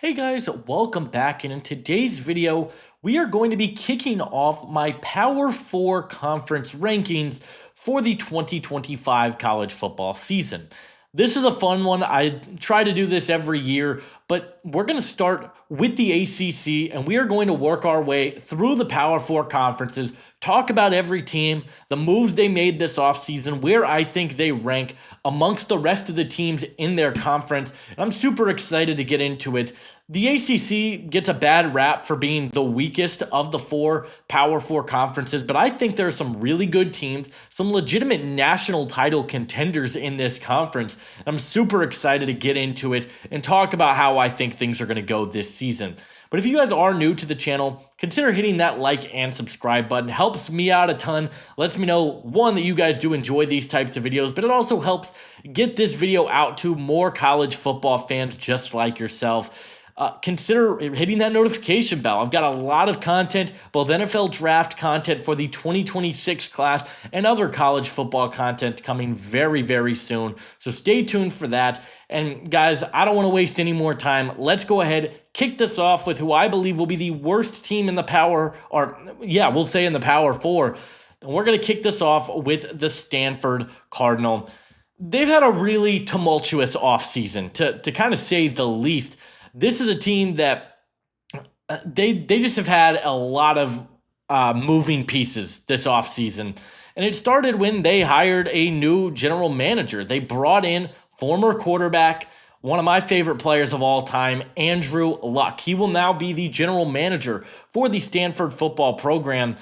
Hey guys, welcome back, and in today's video, we are going to be kicking off my Power 4 conference rankings for the 2025 college football season. This is a fun one. I try to do this every year, but we're going to start with the ACC, and we are going to work our way through the Power 4 conferences, talk about every team, the moves they made this offseason, where I think they rank amongst the rest of the teams in their conference, and I'm super excited to get into it. The ACC gets a bad rap for being the weakest of the four Power 4 conferences, but I think there are some really good teams, some legitimate national title contenders in this conference. I'm super excited to get into it and talk about how I think things are going to go this season. But if you guys are new to the channel, consider hitting that like and subscribe button. It helps me out a ton. Lets me know, one, that you guys do enjoy these types of videos, but it also helps get this video out to more college football fans just like yourself. Consider hitting that notification bell. I've got a lot of content, both NFL draft content for the 2026 class and other college football content coming very, very soon. So stay tuned for that. And guys, I don't want to waste any more time. Let's go ahead, kick this off with who I believe will be the worst team in the we'll say in the Power 4. And we're going to kick this off with the Stanford Cardinal. They've had a really tumultuous offseason, to kind of say the least. This is a team that they just have had a lot of moving pieces this offseason. And it started when they hired a new general manager. They brought in former quarterback, one of my favorite players of all time, Andrew Luck. He will now be the general manager for the Stanford football program.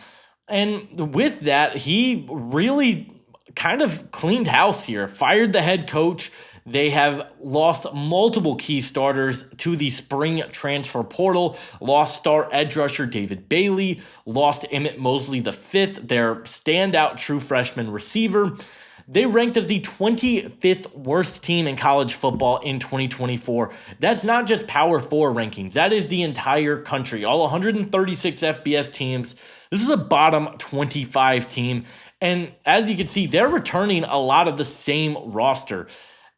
And with that, he really kind of cleaned house here, fired the head coach. They have lost multiple key starters to the spring transfer portal, lost star edge rusher David Bailey, lost Emmett Mosley V, their standout true freshman receiver. They ranked as the 25th worst team in college football in 2024. That's not just Power 4 rankings. That is the entire country, all 136 FBS teams. This is a bottom 25 team. And as you can see, they're returning a lot of the same roster.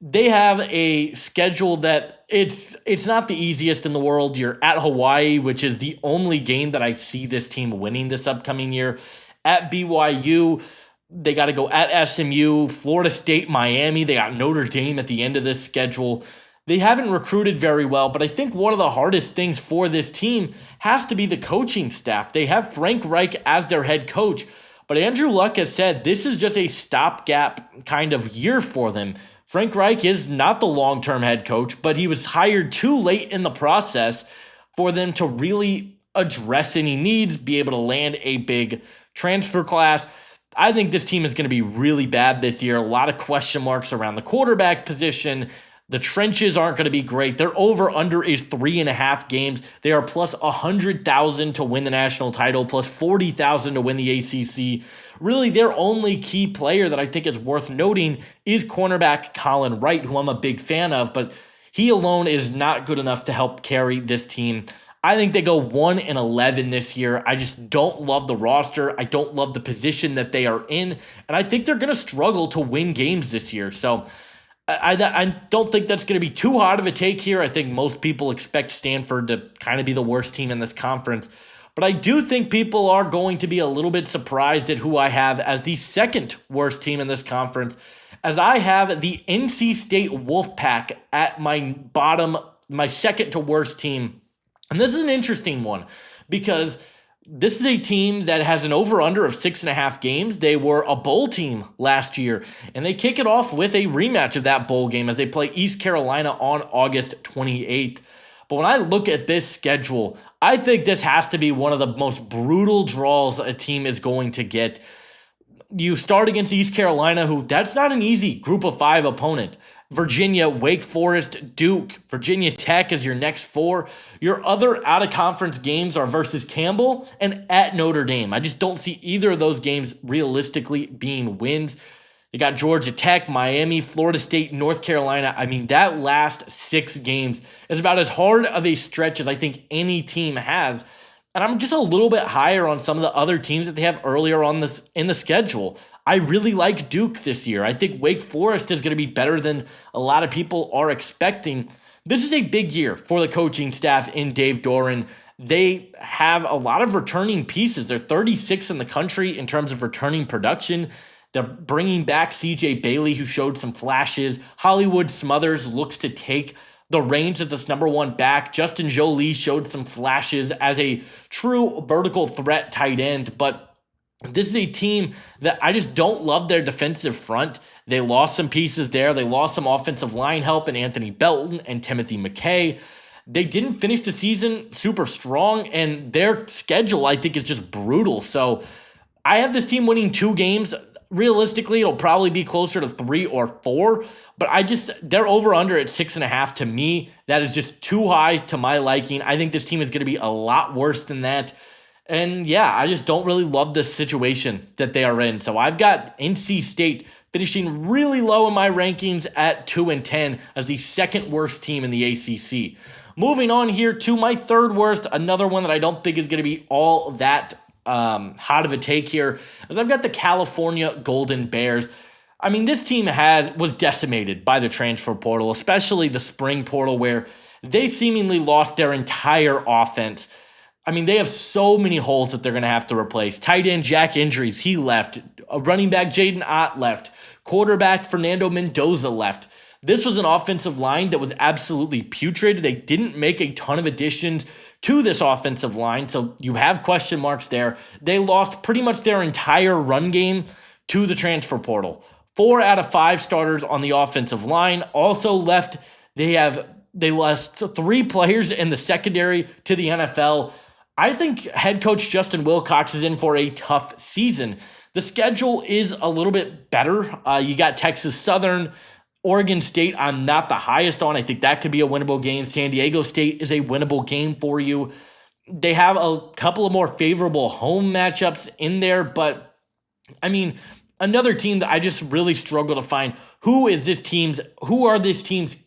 They have a schedule that it's not the easiest in the world. You're at Hawaii, which is the only game that I see this team winning this upcoming year. At BYU, they got to go at SMU, Florida State, Miami. They got Notre Dame at the end of this schedule. They haven't recruited very well, but I think one of the hardest things for this team has to be the coaching staff. They have Frank Reich as their head coach, but Andrew Luck has said this is just a stopgap kind of year for them. Frank Reich is not the long-term head coach, but he was hired too late in the process for them to really address any needs, be able to land a big transfer class. I think this team is going to be really bad this year. A lot of question marks around the quarterback position. The trenches aren't going to be great. Their over-under is 3.5 games. They are plus 100,000 to win the national title, plus 40,000 to win the ACC. Really, their only key player that I think is worth noting is cornerback Colin Wright, who I'm a big fan of, but he alone is not good enough to help carry this team. I think they go 1-11 this year. I just don't love the roster. I don't love the position that they are in, and I think they're going to struggle to win games this year. So I don't think that's going to be too hard of a take here. I think most people expect Stanford to kind of be the worst team in this conference. But I do think people are going to be a little bit surprised at who I have as the second worst team in this conference, as I have the NC State Wolfpack at my bottom, my second to worst team. And this is an interesting one because this is a team that has an over-under of 6.5 games. They were a bowl team last year, and they kick it off with a rematch of that bowl game as they play East Carolina on August 28th. But when I look at this schedule, I think this has to be one of the most brutal draws a team is going to get. You start against East Carolina, who that's not an easy group of 5 opponent. Virginia, Wake Forest, Duke, Virginia Tech is your next 4. Your other out-of-conference games are versus Campbell and at Notre Dame. I just don't see either of those games realistically being wins. You got Georgia Tech, Miami, Florida State, North Carolina. I mean, that last 6 games is about as hard of a stretch as I think any team has. And I'm just a little bit higher on some of the other teams that they have earlier on this in the schedule. I really like Duke this year. I think Wake Forest is going to be better than a lot of people are expecting. This is a big year for the coaching staff in Dave Doran. They have a lot of returning pieces. They're 36 in the country in terms of returning production. They're bringing back CJ Bailey, who showed some flashes. Hollywood Smothers looks to take the reins as this number one back. Justin Jolie showed some flashes as a true vertical threat tight end, but this is a team that I just don't love their defensive front. They lost some pieces there. They lost some offensive line help in Anthony Belton and Timothy McKay. They didn't finish the season super strong, and their schedule, I think, is just brutal. So I have this team winning 2 games. Realistically, it'll probably be closer to 3 or 4, but they're over under at 6.5. To me, that is just too high to my liking. I think this team is going to be a lot worse than that. And yeah, I just don't really love this situation that they are in. So I've got NC State finishing really low in my rankings at 2-10 as the second worst team in the ACC. Moving on here to my third worst, another one that I don't think is going to be all that hot of a take here, is I've got the California Golden Bears. I mean, this team was decimated by the transfer portal, especially the spring portal, where they seemingly lost their entire offense. I mean, they have so many holes that they're going to have to replace. Tight end Jack Injuries, he left. Running back Jaden Ott left. Quarterback Fernando Mendoza left. This was an offensive line that was absolutely putrid. They didn't make a ton of additions to this offensive line, so you have question marks there. They lost pretty much their entire run game to the transfer portal. 4 out of 5 starters on the offensive line also left. They lost 3 players in the secondary to the NFL. I think head coach Justin Wilcox is in for a tough season. The schedule is a little bit better. You got Texas Southern, Oregon State, I'm not the highest on. I think that could be a winnable game. San Diego State is a winnable game for you. They have a couple of more favorable home matchups in there, but I mean, another team that I just really struggle to find who are this team's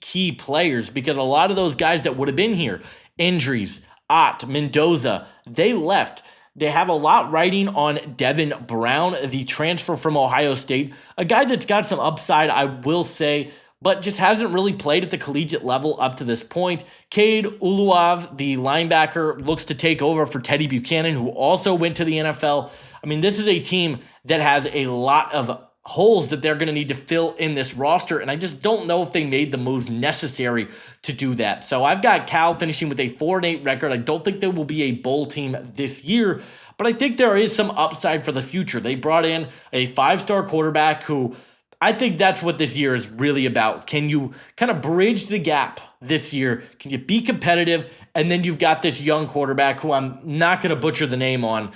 key players, because a lot of those guys that would have been here, Injuries, Ott, Mendoza, they left. They have a lot riding on Devin Brown, the transfer from Ohio State, a guy that's got some upside, I will say, but just hasn't really played at the collegiate level up to this point. Cade Uluav, the linebacker, looks to take over for Teddy Buchanan, who also went to the NFL. I mean, this is a team that has a lot of holes that they're going to need to fill in this roster, and I just don't know if they made the moves necessary to do that. So I've got Cal finishing with a 4-8 record. I don't think they will be a bowl team this year, but I think there is some upside for the future. They brought in a 5-star quarterback who I think that's what this year is really about. Can you kind of bridge the gap this year? Can you be competitive? And then you've got this young quarterback who I'm not going to butcher the name on,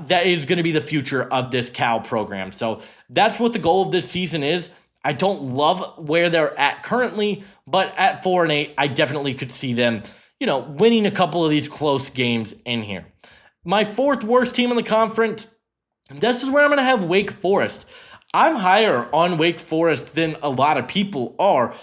that is going to be the future of this Cal program. So that's what the goal of this season is. I don't love where they're at currently, but at 4-8, I definitely could see them, winning a couple of these close games in here. My fourth worst team in the conference, this is where I'm going to have Wake Forest. I'm higher on Wake Forest than a lot of people are,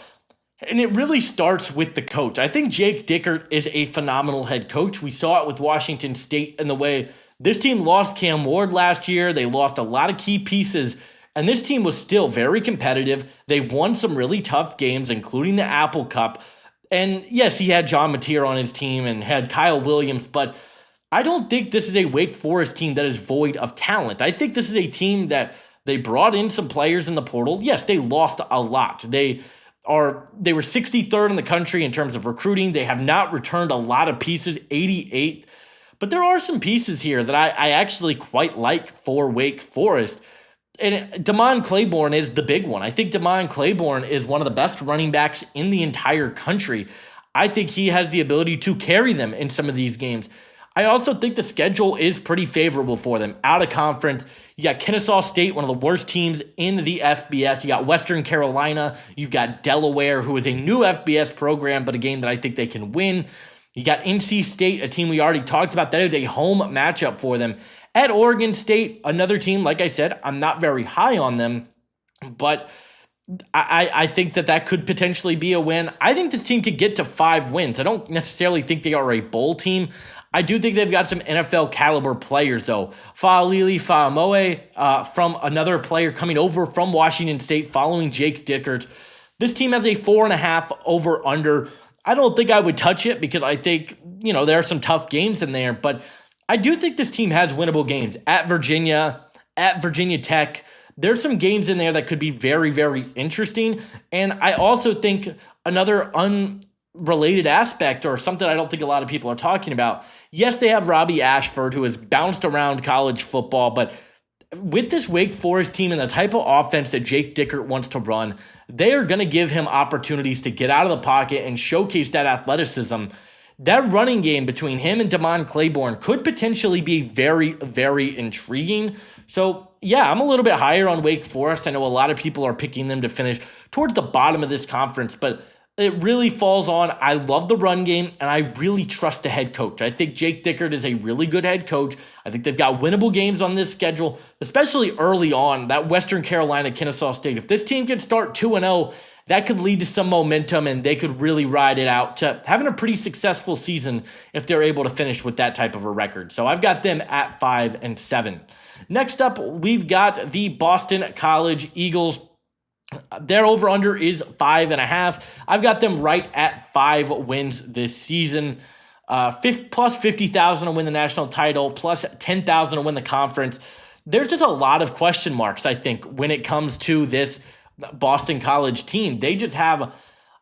and it really starts with the coach. I think Jake Dickert is a phenomenal head coach. We saw it with Washington State in the way this team lost Cam Ward last year. They lost a lot of key pieces, and this team was still very competitive. They won some really tough games, including the Apple Cup. And yes, he had John Mateer on his team and had Kyle Williams, but I don't think this is a Wake Forest team that is void of talent. I think this is a team that they brought in some players in the portal. Yes, they lost a lot. They were 63rd in the country in terms of recruiting. They have not returned a lot of pieces, 88th. But there are some pieces here that I actually quite like for Wake Forest. And Damon Claiborne is the big one. I think Damon Claiborne is one of the best running backs in the entire country. I think he has the ability to carry them in some of these games. I also think the schedule is pretty favorable for them. Out of conference, you got Kennesaw State, one of the worst teams in the FBS. You got Western Carolina. You've got Delaware, who is a new FBS program, but a game that I think they can win. You got NC State, a team we already talked about. That is a home matchup for them. At Oregon State, another team, like I said, I'm not very high on them, but I think that could potentially be a win. I think this team could get to 5 wins. I don't necessarily think they are a bowl team. I do think they've got some NFL caliber players, though. Fa'alili Fa'amoe, from another player coming over from Washington State following Jake Dickert. This team has a 4.5 over-under. I don't think I would touch it because I think, there are some tough games in there, but I do think this team has winnable games at Virginia, at Virginia Tech. There's some games in there that could be very, very interesting. And I also think another unrelated aspect, or something I don't think a lot of people are talking about, yes, they have Robbie Ashford, who has bounced around college football, but with this Wake Forest team and the type of offense that Jake Dickert wants to run, they are going to give him opportunities to get out of the pocket and showcase that athleticism. That running game between him and Damon Claiborne could potentially be very, very intriguing. So, yeah, I'm a little bit higher on Wake Forest. I know a lot of people are picking them to finish towards the bottom of this conference, but it really falls on, I love the run game, and I really trust the head coach. I think Jake Dickert is a really good head coach. I think they've got winnable games on this schedule, especially early on, that Western Carolina, Kennesaw State. If this team could start 2-0, that could lead to some momentum, and they could really ride it out to having a pretty successful season if they're able to finish with that type of a record. So I've got them at 5-7. Next up, we've got the Boston College Eagles. Their over-under is 5.5. I've got them right at 5 wins this season. Plus 50,000 to win the national title, plus 10,000 to win the conference. There's just a lot of question marks, I think, when it comes to this Boston College team. They just have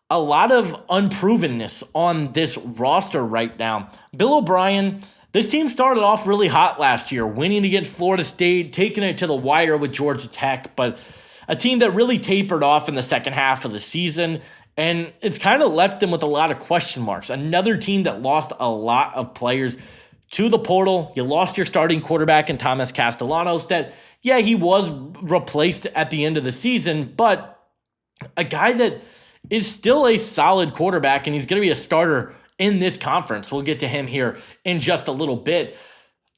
a lot of unprovenness on this roster right now. Bill O'Brien, this team started off really hot last year, winning against Florida State, taking it to the wire with Georgia Tech, but a team that really tapered off in the second half of the season, and it's kind of left them with a lot of question marks. Another team that lost a lot of players to the portal. You lost your starting quarterback in Thomas Castellanos that, yeah, he was replaced at the end of the season, but a guy that is still a solid quarterback, and he's going to be a starter in this conference. We'll get to him here in just a little bit.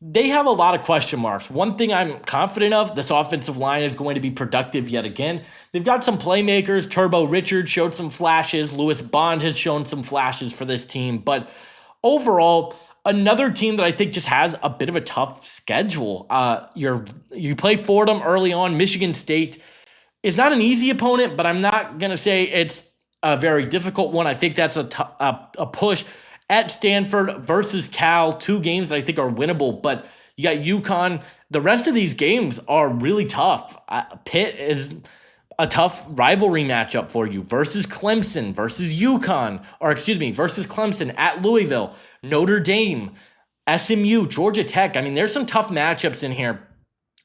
They have a lot of question marks. One thing I'm confident of, this offensive line is going to be productive yet again. They've got some playmakers. Turbo Richard showed some flashes. Lewis Bond has shown some flashes for this team. But overall, another team that I think just has a bit of a tough schedule. You play Fordham early on. Michigan State is not an easy opponent, but I'm not going to say it's a very difficult one. I think that's a push. At Stanford versus Cal, 2 games that I think are winnable, but you got UConn. The rest of these games are really tough. Pitt is a tough rivalry matchup for you versus Clemson, versus versus Clemson at Louisville, Notre Dame, SMU, Georgia Tech. I mean, there's some tough matchups in here.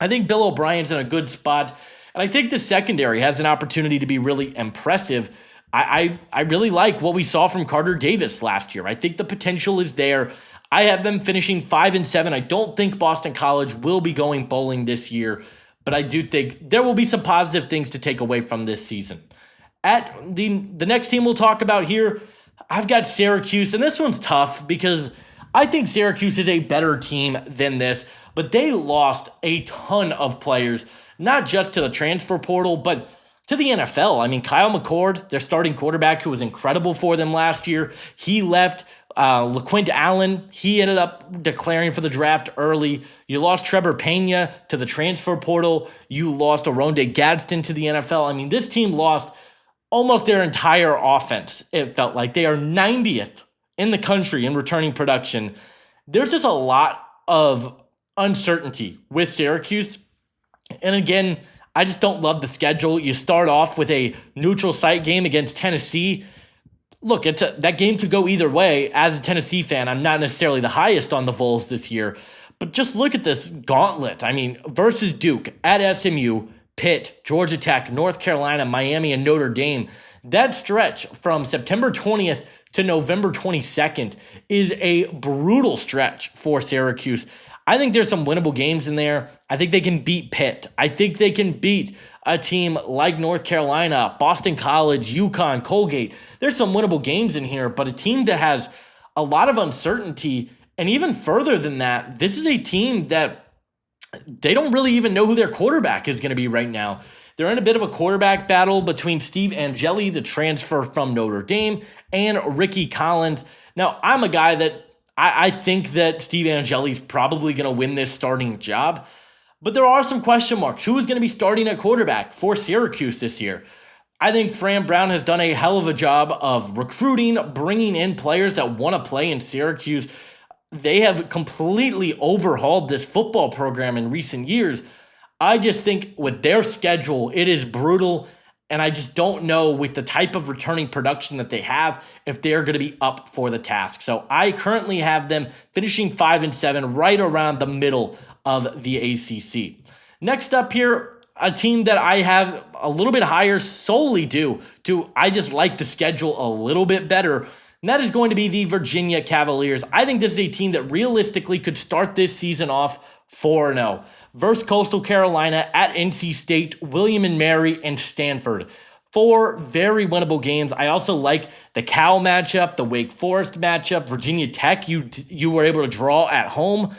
I think Bill O'Brien's in a good spot, and I think the secondary has an opportunity to be really impressive. I really like what we saw from Carter Davis last year. I think the potential is there. I have them finishing 5-7. I don't think Boston College will be going bowling this year, but I do think there will be some positive things to take away from this season. At the next team we'll talk about here, I've got Syracuse, and this one's tough because I think Syracuse is a better team than this, but they lost a ton of players, not just to the transfer portal, but to the NFL. I mean, Kyle McCord, their starting quarterback who was incredible for them last year, he left. LaQuint Allen, he ended up declaring for the draft early. You lost Trevor Pena to the transfer portal. You lost Aronde Gadsden to the NFL. I mean, this team lost almost their entire offense, it felt like. They are 90th in the country in returning production. There's just a lot of uncertainty with Syracuse. And again, I just don't love the schedule. You start off with a neutral site game against Tennessee. Look, that game could go either way. As a Tennessee fan, I'm not necessarily the highest on the Vols this year, but just look at this gauntlet. I mean, versus Duke, at SMU, Pitt, Georgia Tech, North Carolina, Miami, and Notre Dame. That stretch from September 20th to November 22nd is a brutal stretch for Syracuse. I think there's some winnable games in there. I think they can beat Pitt. I think they can beat a team like North Carolina, Boston College, UConn, Colgate. There's some winnable games in here, but a team that has a lot of uncertainty. And even further than that, this is a team that they don't really even know who their quarterback is going to be right now. They're in a bit of a quarterback battle between Steve Angeli, the transfer from Notre Dame, and Ricky Collins. Now, I'm a guy that I think that Steve Angeli's probably going to win this starting job, but there are some question marks. Who is going to be starting at quarterback for Syracuse this year? I think Fran Brown has done a hell of a job of recruiting, bringing in players that want to play in Syracuse. They have completely overhauled this football program in recent years. I just think with their schedule, it is brutal. And I just don't know with the type of returning production that they have if they're going to be up for the task. So I currently have them finishing 5-7, right around the middle of the ACC. Next up here, a team that I have a little bit higher solely due to I just like the schedule a little bit better. And that is going to be the Virginia Cavaliers. I think this is a team that realistically could start this season off 4-0 versus Coastal Carolina, at NC State, William and Mary, and Stanford. 4 very winnable games. I also like the Cal matchup, the Wake Forest matchup, Virginia Tech you were able to draw at home.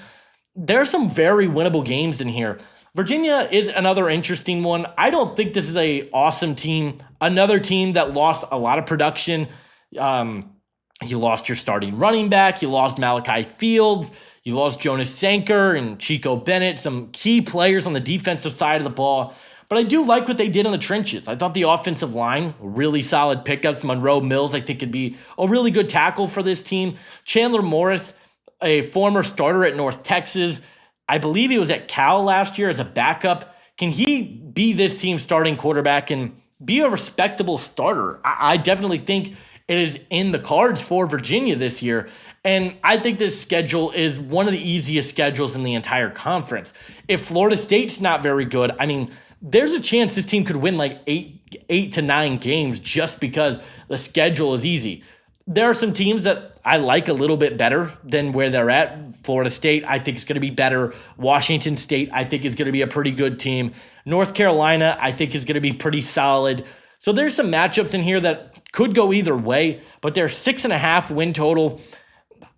There are some very winnable games in here. Virginia is another interesting one. I don't think this is an awesome team. Another team that lost a lot of production. You lost your starting running back. You lost Malachi Fields. You lost Jonas Sanker and Chico Bennett, some key players on the defensive side of the ball. But I do like what they did in the trenches. I thought the offensive line, really solid pickups. Monroe Mills, I think, could be a really good tackle for this team. Chandler Morris, a former starter at North Texas. I believe he was at Cal last year as a backup. Can he be this team's starting quarterback and be a respectable starter? I definitely think it is in the cards for Virginia this year. And I think this schedule is one of the easiest schedules in the entire conference. If Florida State's not very good, I mean, there's a chance this team could win like 8 to 9 games just because the schedule is easy. There are some teams that I like a little bit better than where they're at. Florida State, I think, is going to be better. Washington State, I think, is going to be a pretty good team. North Carolina, I think, is going to be pretty solid. So there's some matchups in here that could go either way, but they're 6.5 win total.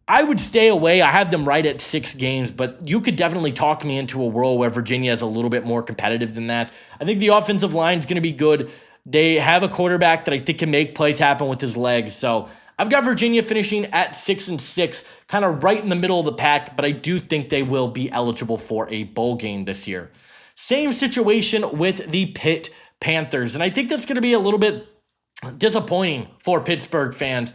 I would stay away. I have them right at 6 games, but you could definitely talk me into a world where Virginia is a little bit more competitive than that. I think the offensive line is going to be good. They have a quarterback that I think can make plays happen with his legs. So I've got Virginia finishing at 6-6, kind of right in the middle of the pack, but I do think they will be eligible for a bowl game this year. Same situation with the Pitt Panthers, and I think that's going to be a little bit disappointing for Pittsburgh fans.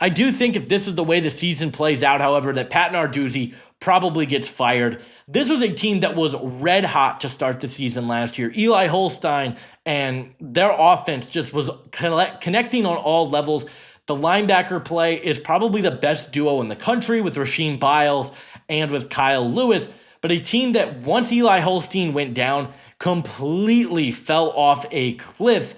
I do think if this is the way the season plays out, however, that Pat Narduzzi probably gets fired. This was a team that was red hot to start the season last year. Eli Holstein and their offense just was connecting on all levels. The linebacker play is probably the best duo in the country with Rasheem Biles and with Kyle Lewis, but a team that once Eli Holstein went down completely fell off a cliff.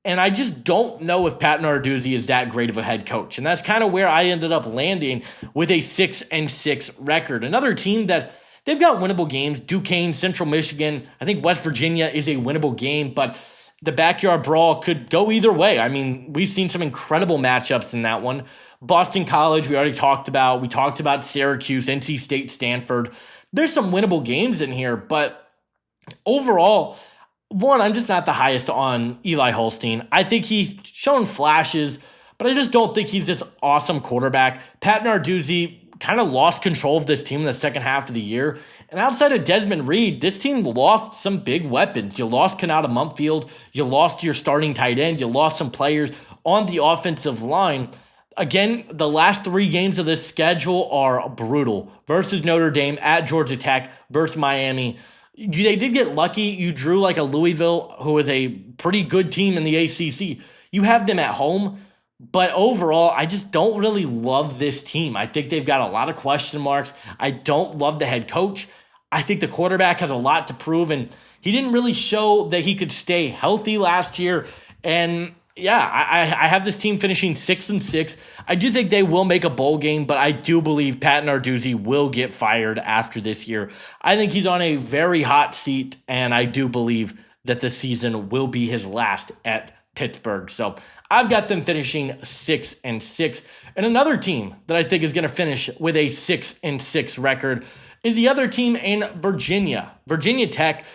And I just don't know if Pat Narduzzi is that great of a head coach. And that's kind of where I ended up landing with a 6-6 record. Another team that they've got winnable games, Duquesne, Central Michigan. I think West Virginia is a winnable game, but the backyard brawl could go either way. I mean, we've seen some incredible matchups in that one. Boston College, we already talked about. We talked about Syracuse, NC State, Stanford. There's some winnable games in here, but overall, one, I'm just not the highest on Eli Holstein. I think he's shown flashes, but I just don't think he's this awesome quarterback. Pat Narduzzi kind of lost control of this team in the second half of the year. And outside of Desmond Reed, this team lost some big weapons. You lost Kanata Mumpfield. You lost your starting tight end. You lost some players on the offensive line. Again, the last 3 games of this schedule are brutal. Versus Notre Dame, at Georgia Tech, versus Miami. They did get lucky. You drew like a Louisville, who is a pretty good team in the ACC. You have them at home, but overall, I just don't really love this team. I think they've got a lot of question marks. I don't love the head coach. I think the quarterback has a lot to prove, and he didn't really show that he could stay healthy last year. And yeah, I have this team finishing 6-6. I do think they will make a bowl game, but I do believe Pat Narduzzi will get fired after this year. I think he's on a very hot seat, and I do believe that the season will be his last at Pittsburgh. So I've got them finishing 6-6. And another team that I think is going to finish with a 6-6 record is the other team in Virginia. Virginia Tech.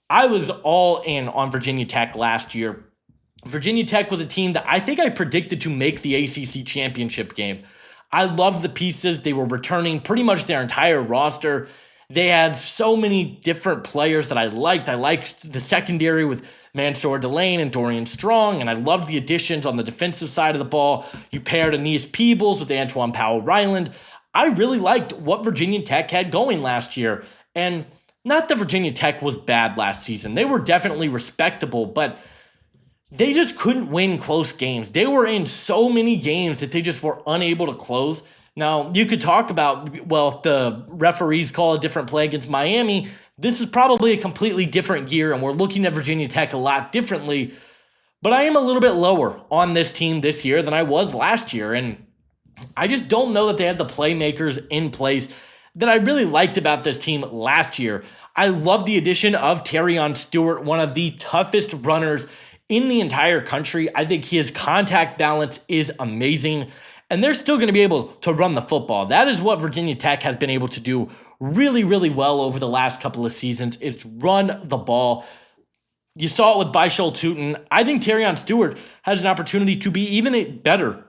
I was all in on Virginia Tech last year. Virginia Tech was a team that I think I predicted to make the ACC championship game. I loved the pieces. They were returning pretty much their entire roster. They had so many different players that I liked. I liked the secondary with Mansour Delane and Dorian Strong, and I loved the additions on the defensive side of the ball. You paired Aeneas Peebles with Antoine Powell-Ryland. I really liked what Virginia Tech had going last year, and not that Virginia Tech was bad last season. They were definitely respectable, but they just couldn't win close games. They were in so many games that they just were unable to close. Now, you could talk about, well, if the referees call a different play against Miami, this is probably a completely different year, and we're looking at Virginia Tech a lot differently. But I am a little bit lower on this team this year than I was last year, and I just don't know that they had the playmakers in place that I really liked about this team last year. I love the addition of Terrion Stewart, one of the toughest runners in the entire country. I think his contact balance is amazing, and they're still going to be able to run the football. That is what Virginia Tech has been able to do really, really well over the last couple of seasons, is run the ball. You saw it with Bishol Tootin. I think Terrion Stewart has an opportunity to be even better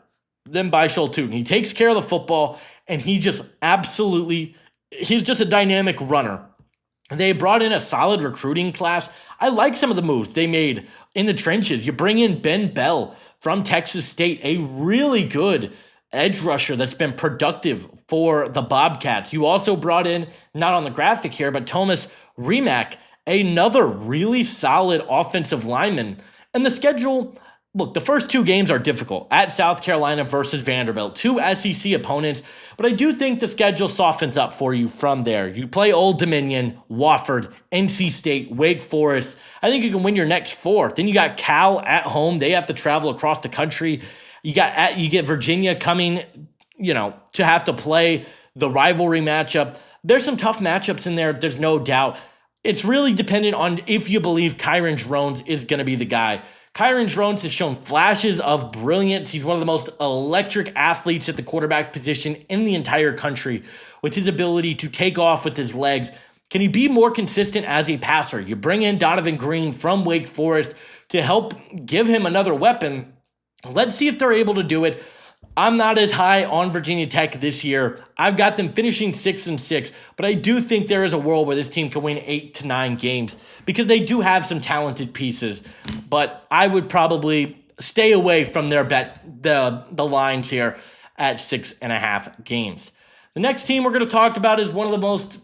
than Bishol Tootin. He takes care of the football, and he's just a dynamic runner. They brought in a solid recruiting class. I like some of the moves they made in the trenches. You bring in Ben Bell from Texas State, a really good edge rusher that's been productive for the Bobcats. You also brought in, not on the graphic here, but Thomas Remack, another really solid offensive lineman. And the schedule, look, the first two games are difficult at South Carolina versus Vanderbilt, two SEC opponents, but I do think the schedule softens up for you from there. You play Old Dominion, Wofford, NC State, Wake Forest. I think you can win your next four. Then you got Cal at home. They have to travel across the country. You get Virginia coming, to have to play the rivalry matchup. There's some tough matchups in there, there's no doubt. It's really dependent on if you believe Kyron Drones is going to be the guy. Kyron Drones has shown flashes of brilliance. He's one of the most electric athletes at the quarterback position in the entire country with his ability to take off with his legs. Can he be more consistent as a passer? You bring in Donovan Green from Wake Forest to help give him another weapon. Let's see if they're able to do it. I'm not as high on Virginia Tech this year. I've got them finishing 6-6, but I do think there is a world where this team can win 8 to 9 games because they do have some talented pieces. But I would probably stay away from their the lines here at 6.5 games. The next team we're going to talk about is one of the most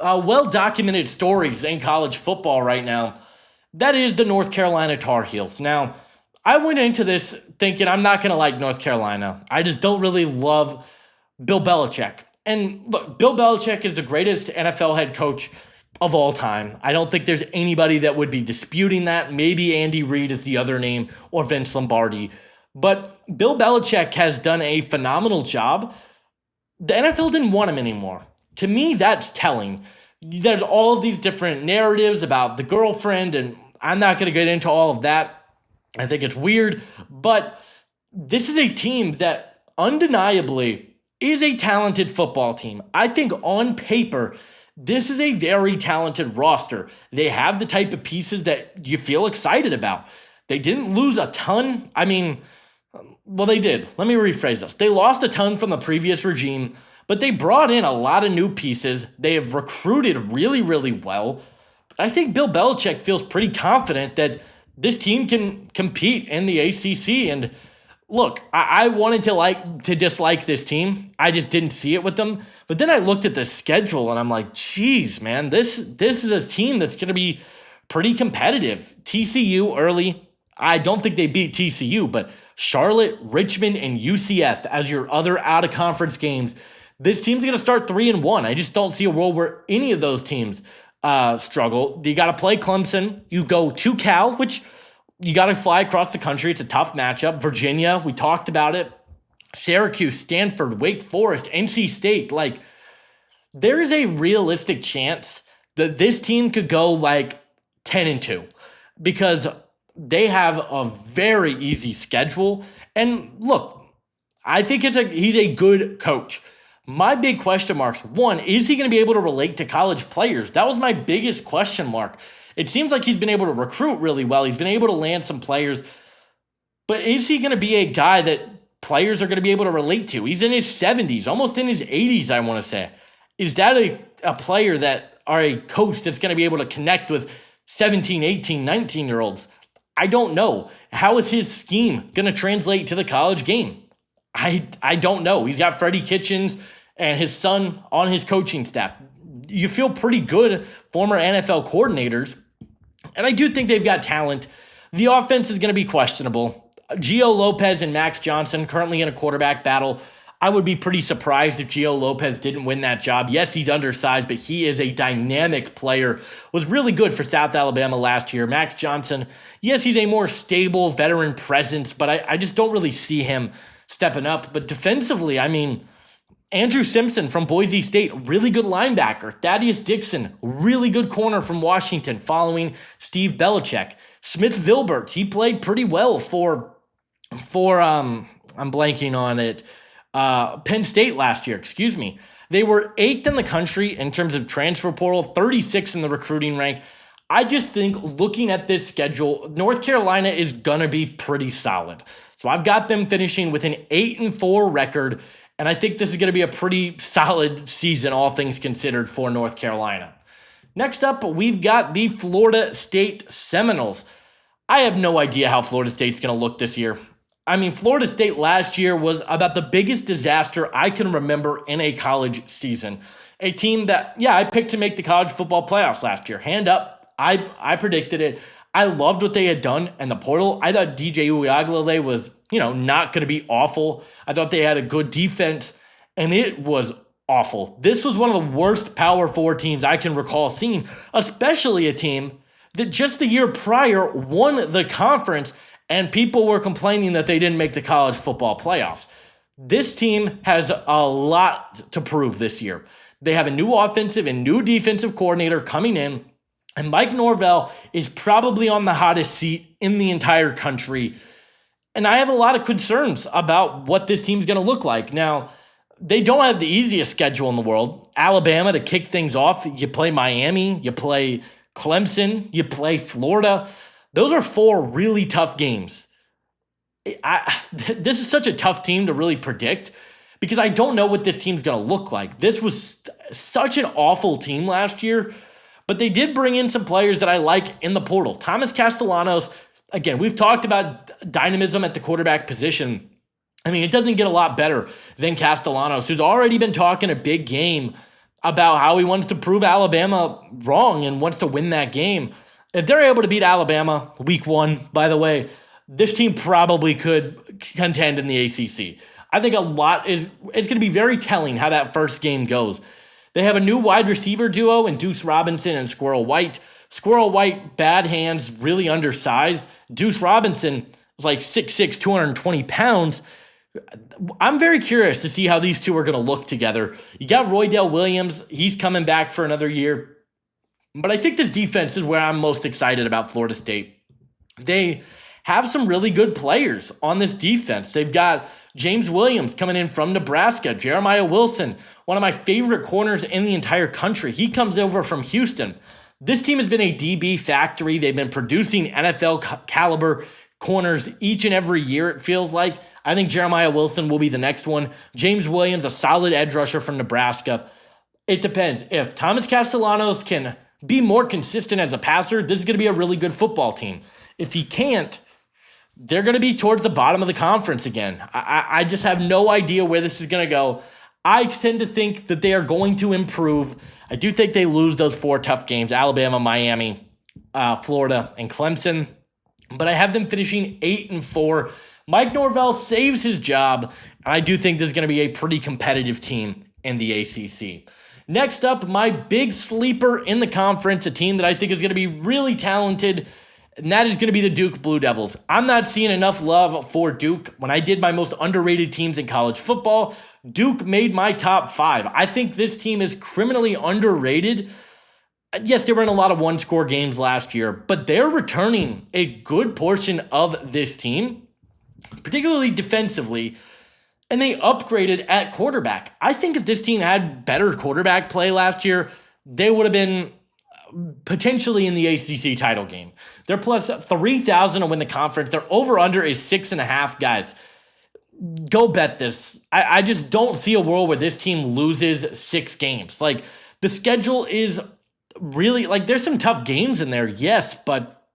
well-documented stories in college football right now. That is the North Carolina Tar Heels. Now, I went into this thinking I'm not going to like North Carolina. I just don't really love Bill Belichick. And look, Bill Belichick is the greatest NFL head coach of all time. I don't think there's anybody that would be disputing that. Maybe Andy Reid is the other name, or Vince Lombardi. But Bill Belichick has done a phenomenal job. The NFL didn't want him anymore. To me, that's telling. There's all of these different narratives about the girlfriend, and I'm not going to get into all of that. I think it's weird, but this is a team that undeniably is a talented football team. I think on paper, this is a very talented roster. They have the type of pieces that you feel excited about. They didn't lose a ton. They did. Let me rephrase this. They lost a ton from the previous regime, but they brought in a lot of new pieces. They have recruited really, really well. I think Bill Belichick feels pretty confident that this team can compete in the ACC. And look, I wanted to dislike this team. I just didn't see it with them. But then I looked at the schedule and I'm like, geez, man, this is a team that's going to be pretty competitive. TCU early. I don't think they beat TCU, but Charlotte, Richmond, and UCF as your other out-of-conference games. This team's going to start 3-1. I just don't see a world where any of those teams struggle. You got to play Clemson. You go to Cal, which you got to fly across the country. It's a tough matchup. Virginia, we talked about it. Syracuse, Stanford, Wake Forest, NC State. Like, there is a realistic chance that this team could go 10-2 because they have a very easy schedule. And look, I think he's a good coach. My big question marks, one, is he going to be able to relate to college players? That was my biggest question mark. It seems like he's been able to recruit really well. He's been able to land some players. But is he going to be a guy that players are going to be able to relate to? He's in his 70s, almost in his 80s, I want to say. Is that a player or a coach that's going to be able to connect with 17, 18, 19-year-olds. I don't know. How is his scheme going to translate to the college game? I don't know. He's got Freddie Kitchens and his son on his coaching staff. You feel pretty good, former NFL coordinators, and I do think they've got talent. The offense is going to be questionable. Gio Lopez and Max Johnson currently in a quarterback battle. I would be pretty surprised if Gio Lopez didn't win that job. Yes, he's undersized, but he is a dynamic player. Was really good for South Alabama last year. Max Johnson, yes, he's a more stable veteran presence, but I just don't really see him stepping up. But defensively, I mean, Andrew Simpson from Boise State, really good linebacker. Thaddeus Dixon, really good corner from Washington following Steve Belichick. Smith Vilbert, he played pretty well for I'm blanking on it, Penn State last year, excuse me. They were 8th in the country in terms of transfer portal, 36th in the recruiting rank. I just think looking at this schedule, North Carolina is going to be pretty solid. So I've got them finishing with an 8-4 record, and I think this is going to be a pretty solid season, all things considered, for North Carolina. Next up, we've got the Florida State Seminoles. I have no idea how Florida State's going to look this year. I mean, Florida State last year was about the biggest disaster I can remember in a college season. A team that, I picked to make the college football playoffs last year. Hand up, I predicted it. I loved what they had done in the portal. I thought DJ Uiagalelei was, not going to be awful. I thought they had a good defense, and it was awful. This was one of the worst Power 4 teams I can recall seeing, especially a team that just the year prior won the conference, and people were complaining that they didn't make the college football playoffs. This team has a lot to prove this year. They have a new offensive and new defensive coordinator coming in, and Mike Norvell is probably on the hottest seat in the entire country. And I have a lot of concerns about what this team's going to look like. Now, they don't have the easiest schedule in the world. Alabama to kick things off. You play Miami, you play Clemson, you play Florida. Those are 4 really tough games. This is such a tough team to really predict because I don't know what this team's going to look like. This was such an awful team last year, but they did bring in some players that I like in the portal. Thomas Castellanos, again, we've talked about dynamism at the quarterback position. I mean, it doesn't get a lot better than Castellanos, who's already been talking a big game about how he wants to prove Alabama wrong and wants to win that game. If they're able to beat Alabama week 1, by the way, this team probably could contend in the ACC. I think it's going to be very telling how that first game goes. They have a new wide receiver duo in Deuce Robinson and Squirrel White. Squirrel White, bad hands, really undersized. Deuce Robinson is like 6'6", 220 pounds. I'm very curious to see how these two are going to look together. You got Roydell Williams. He's coming back for another year. But I think this defense is where I'm most excited about Florida State. They have some really good players on this defense. They've got James Williams coming in from Nebraska, Jeremiah Wilson, one of my favorite corners in the entire country. He comes over from Houston. This team has been a DB factory. They've been producing NFL caliber corners each and every year, it feels like. I think Jeremiah Wilson will be the next one. James Williams, a solid edge rusher from Nebraska. It depends. If Thomas Castellanos can be more consistent as a passer, this is going to be a really good football team. If he can't, they're going to be towards the bottom of the conference again. I just have no idea where this is going to go. I tend to think that they are going to improve. I do think they lose those 4 tough games, Alabama, Miami, Florida, and Clemson. But I have them finishing 8-4. Mike Norvell saves his job, and I do think this is going to be a pretty competitive team in the ACC. Next up, my big sleeper in the conference, a team that I think is going to be really talented, and that is going to be the Duke Blue Devils. I'm not seeing enough love for Duke. When I did my most underrated teams in college football, Duke made my top 5. I think this team is criminally underrated. Yes, they were in a lot of one-score games last year, but they're returning a good portion of this team, particularly defensively, and they upgraded at quarterback. I think if this team had better quarterback play last year, they would have been potentially in the ACC title game. They're plus 3,000 to win the conference. Their over-under is 6.5, guys. Go bet this. I just don't see a world where this team loses 6 games. Like, the schedule is really, like, there's some tough games in there, yes, but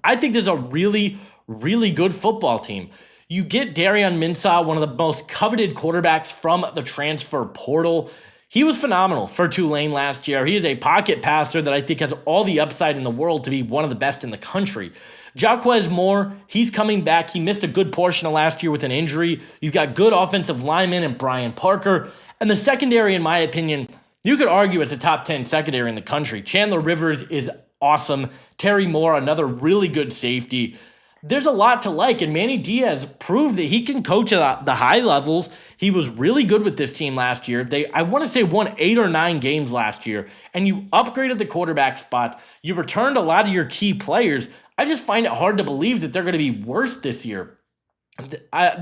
I think there's a really, really good football team. You get Darian Minshew, one of the most coveted quarterbacks from the transfer portal. He was phenomenal for Tulane last year. He is a pocket passer that I think has all the upside in the world to be one of the best in the country. Jaquez Moore, he's coming back. He missed a good portion of last year with an injury. You've got good offensive linemen and Brian Parker. And the secondary, in my opinion, you could argue it's a top 10 secondary in the country. Chandler Rivers is awesome. Terry Moore, another really good safety. There's a lot to like, and Manny Diaz proved that he can coach at the high levels. He was really good with this team last year. I want to say, won 8 or 9 games last year, and you upgraded the quarterback spot. You returned a lot of your key players. I just find it hard to believe that they're going to be worse this year.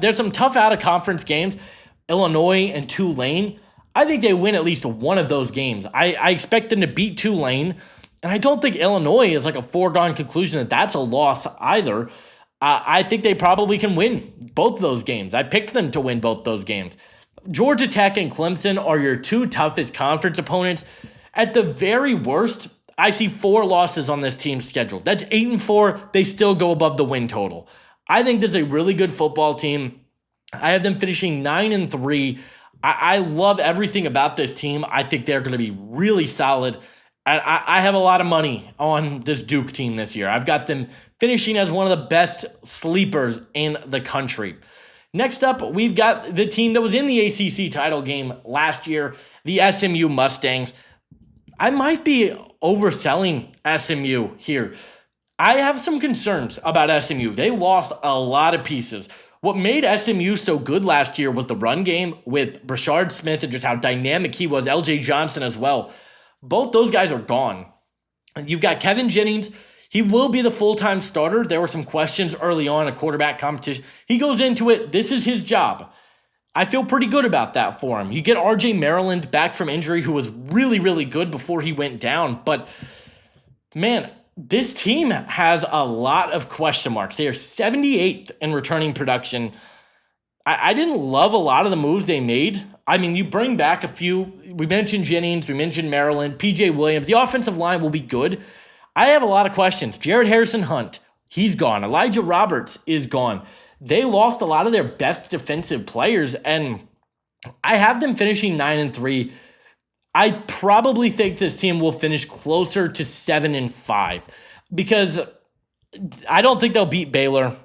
There's some tough out-of-conference games, Illinois and Tulane. I think they win at least one of those games. I expect them to beat Tulane, and I don't think Illinois is like a foregone conclusion that that's a loss either. I think they probably can win both those games. I picked them to win both those games. Georgia Tech and Clemson are your two toughest conference opponents. At the very worst, I see 4 losses on this team's schedule. That's 8-4. They still go above the win total. I think this is a really good football team. I have them finishing 9-3. I love everything about this team. I think they're going to be really solid. I have a lot of money on this Duke team this year. I've got them finishing as one of the best sleepers in the country. Next up, we've got the team that was in the ACC title game last year, the SMU Mustangs. I might be overselling SMU here. I have some concerns about SMU. They lost a lot of pieces. What made SMU so good last year was the run game with Brashard Smith and just how dynamic he was, LJ Johnson as well. Both those guys are gone. You've got Kevin Jennings. He will be the full-time starter. There were some questions early on, a quarterback competition. He goes into it. This is his job. I feel pretty good about that for him. You get RJ Maryland back from injury, who was really, really good before he went down. But, man, this team has a lot of question marks. They are 78th in returning production. I didn't love a lot of the moves they made. I mean, you bring back a few. We mentioned Jennings. We mentioned Maryland. PJ Williams. The offensive line will be good. I have a lot of questions. Jared Harrison Hunt, he's gone. Elijah Roberts is gone. They lost a lot of their best defensive players, and I have them finishing 9-3. I probably think this team will finish closer to 7-5 because I don't think they'll beat Baylor.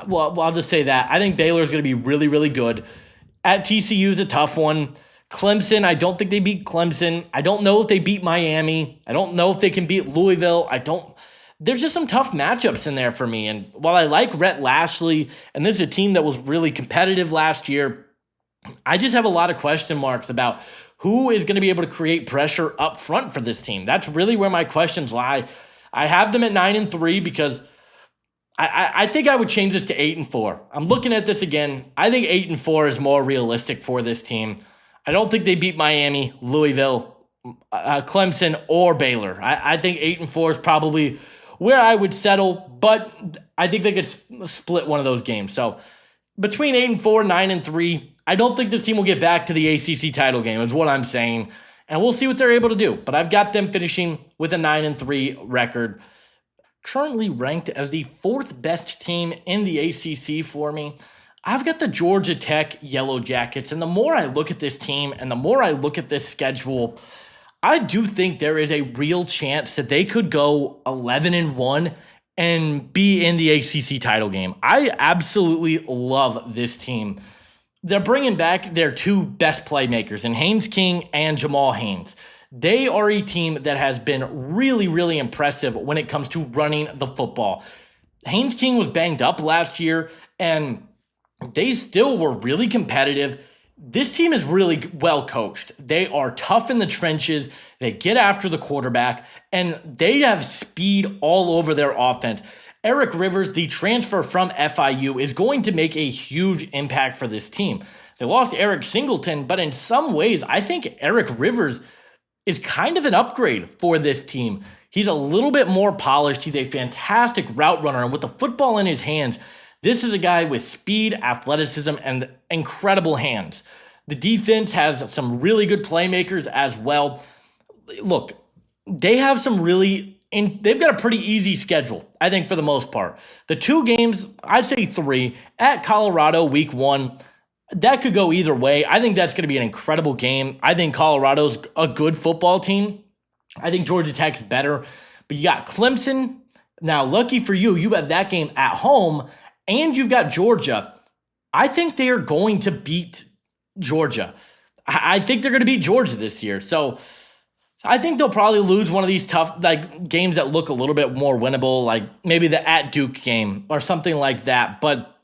Well, I'll just say that. I think Baylor is going to be really, really good. At TCU is a tough one. Clemson, I don't think they beat Clemson. I don't know if they beat Miami. I don't know if they can beat Louisville. There's just some tough matchups in there for me. And while I like Rhett Lashley, and this is a team that was really competitive last year, I just have a lot of question marks about who is going to be able to create pressure up front for this team. That's really where my questions lie. I have them at 9-3 because I think I would change this to 8-4. I'm looking at this again. I think 8-4 is more realistic for this team. I don't think they beat Miami, Louisville, Clemson, or Baylor. I think 8-4 is probably where I would settle, but I think they could split one of those games. So between 8-4, 9-3, I don't think this team will get back to the ACC title game, is what I'm saying. And we'll see what they're able to do. But I've got them finishing with a 9-3 record. Currently ranked as the 4th best team in the ACC for me. I've got the Georgia Tech Yellow Jackets, and the more I look at this team and the more I look at this schedule, I do think there is a real chance that they could go 11-1 and be in the ACC title game. I absolutely love this team. They're bringing back their 2 best playmakers in Haynes King and Jamal Haynes. They are a team that has been really, really impressive when it comes to running the football. Haynes King was banged up last year, and they still were really competitive. This team is really well coached. They are tough in the trenches. They get after the quarterback, and they have speed all over their offense. Eric Rivers, the transfer from FIU, is going to make a huge impact for this team. They lost Eric Singleton, but in some ways, I think Eric Rivers is kind of an upgrade for this team. He's a little bit more polished. He's a fantastic route runner, and with the football in his hands, this is a guy with speed, athleticism, and incredible hands. The defense has some really good playmakers as well. Look, they have some really, and they've got a pretty easy schedule, I think, for the most part. The two games, I'd say three, at Colorado week one, that could go either way. I think that's going to be an incredible game. I think Colorado's a good football team. I think Georgia Tech's better. But you got Clemson. Now, lucky for you, you have that game at home, and you've got Georgia. I think they are going to beat Georgia. I think they're going to beat Georgia this year. So I think they'll probably lose one of these tough games that look a little bit more winnable, like maybe the at Duke game or something like that. But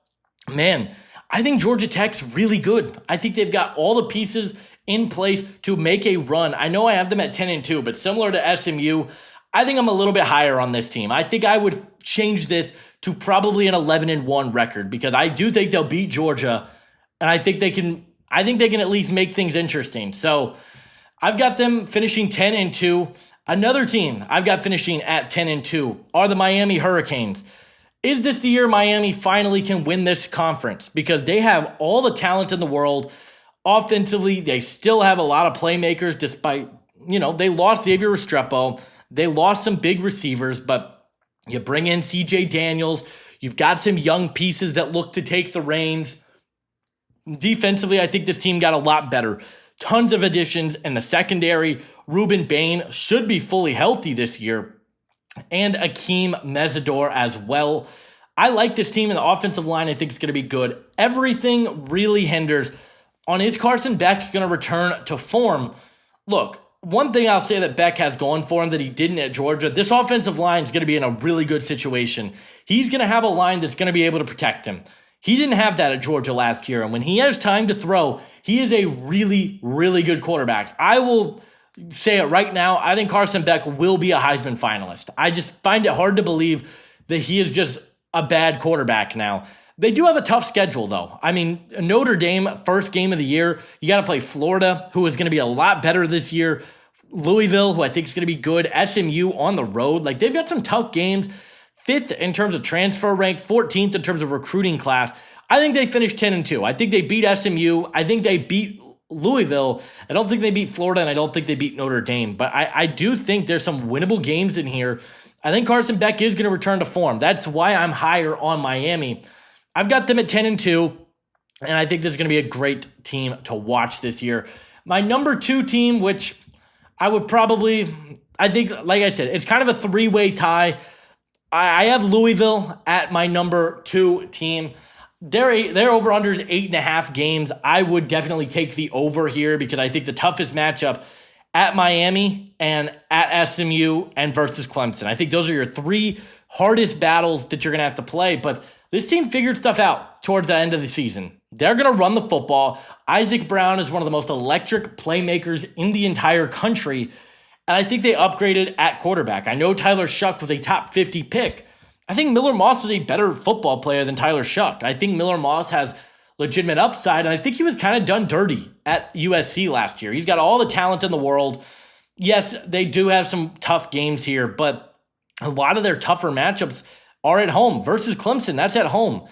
man, I think Georgia Tech's really good. I think they've got all the pieces in place to make a run. I know I have them at 10-2, but similar to SMU, I think I'm a little bit higher on this team. I think I would change this to probably an 11-1 record because I do think they'll beat Georgia, and I think they can at least make things interesting. So I've got them finishing 10-2. Another team I've got finishing at 10-2 are the Miami Hurricanes. Is this the year Miami finally can win this conference? Because they have all the talent in the world. Offensively, they still have a lot of playmakers despite, they lost Xavier Restrepo. They lost some big receivers, but you bring in CJ Daniels. You've got some young pieces that look to take the reins. Defensively, I think this team got a lot better. Tons of additions in the secondary. Ruben Bain should be fully healthy this year. And Akeem Mesidor as well. I like this team in the offensive line. I think it's going to be good. Everything really hinders on, is Carson Beck going to return to form? Look, one thing I'll say that Beck has going for him that he didn't at Georgia, this offensive line is going to be in a really good situation. He's going to have a line that's going to be able to protect him. He didn't have that at Georgia last year, and when he has time to throw, he is a really, really good quarterback. I will say it right now, I think Carson Beck will be a Heisman finalist. I just find it hard to believe that he is just a bad quarterback now. They do have a tough schedule, though. I mean, Notre Dame, first game of the year, you got to play Florida, who is going to be a lot better this year. Louisville, who I think is going to be good. SMU on the road. They've got some tough games. 5th in terms of transfer rank, 14th in terms of recruiting class. I think they finished 10-2. I think they beat SMU. I think they beat Louisville. I don't think they beat Florida, and I don't think they beat Notre Dame. But I do think there's some winnable games in here. I think Carson Beck is going to return to form. That's why I'm higher on Miami. I've got them at 10-2, and I think this is going to be a great team to watch this year. My number 2 team, which I think, like I said, it's kind of a three-way tie. I have Louisville at my number 2 team. Their over-under is 8.5 games. I would definitely take the over here because I think the toughest matchup at Miami and at SMU and versus Clemson. I think those are your 3 hardest battles that you're going to have to play. But this team figured stuff out towards the end of the season. They're going to run the football. Isaac Brown is one of the most electric playmakers in the entire country. And I think they upgraded at quarterback. I know Tyler Shuck was a top 50 pick. I think Miller Moss is a better football player than Tyler Shuck. I think Miller Moss has legitimate upside, and I think he was kind of done dirty at USC last year. He's got all the talent in the world. Yes, they do have some tough games here, but a lot of their tougher matchups are at home versus Clemson. That's at home.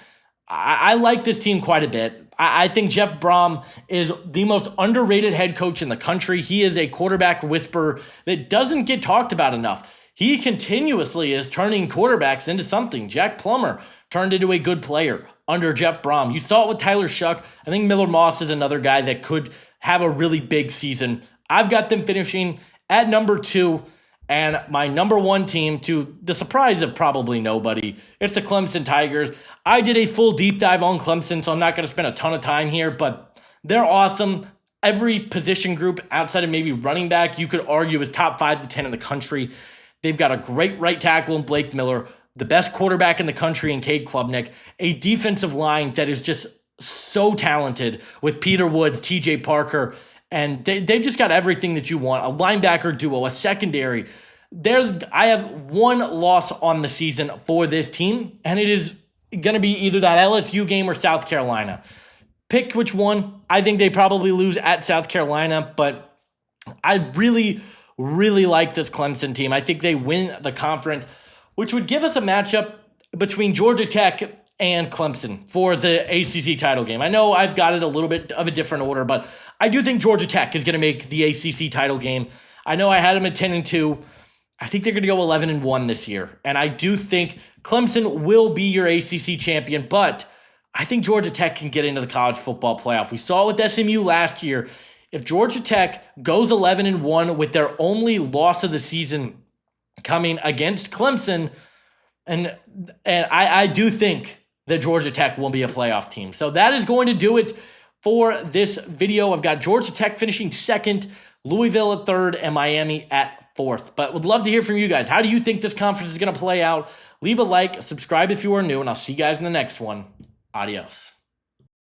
I like this team quite a bit. I think Jeff Brom is the most underrated head coach in the country. He is a quarterback whisperer that doesn't get talked about enough. He continuously is turning quarterbacks into something. Jack Plummer turned into a good player under Jeff Brom. You saw it with Tyler Shuck. I think Miller Moss is another guy that could have a really big season. I've got them finishing at number 2. And my number 1 team, to the surprise of probably nobody, it's the Clemson Tigers. I did a full deep dive on Clemson, so I'm not going to spend a ton of time here, but they're awesome. Every position group outside of maybe running back, you could argue is top 5 to 10 in the country. They've got a great right tackle in Blake Miller, the best quarterback in the country in Cade Klubnik, a defensive line that is just so talented with Peter Woods, TJ Parker, and they've just got everything that you want. A linebacker duo, a secondary. I have 1 loss on the season for this team, and it is going to be either that LSU game or South Carolina. Pick which one. I think they probably lose at South Carolina, but I really, really like this Clemson team. I think they win the conference, which would give us a matchup between Georgia Tech and Clemson for the ACC title game. I know I've got it a little bit of a different order, but I do think Georgia Tech is going to make the ACC title game. I know I had them at 10-2. I think they're going to go 11-1 this year. And I do think Clemson will be your ACC champion, but I think Georgia Tech can get into the college football playoff. We saw it with SMU last year. If Georgia Tech goes 11-1 with their only loss of the season coming against Clemson, and I do think that Georgia Tech will be a playoff team. So that is going to do it for this video. I've got Georgia Tech finishing second, Louisville at third, and Miami at fourth. But would love to hear from you guys. How do you think this conference is going to play out? Leave a like, subscribe if you are new, and I'll see you guys in the next one. Adios.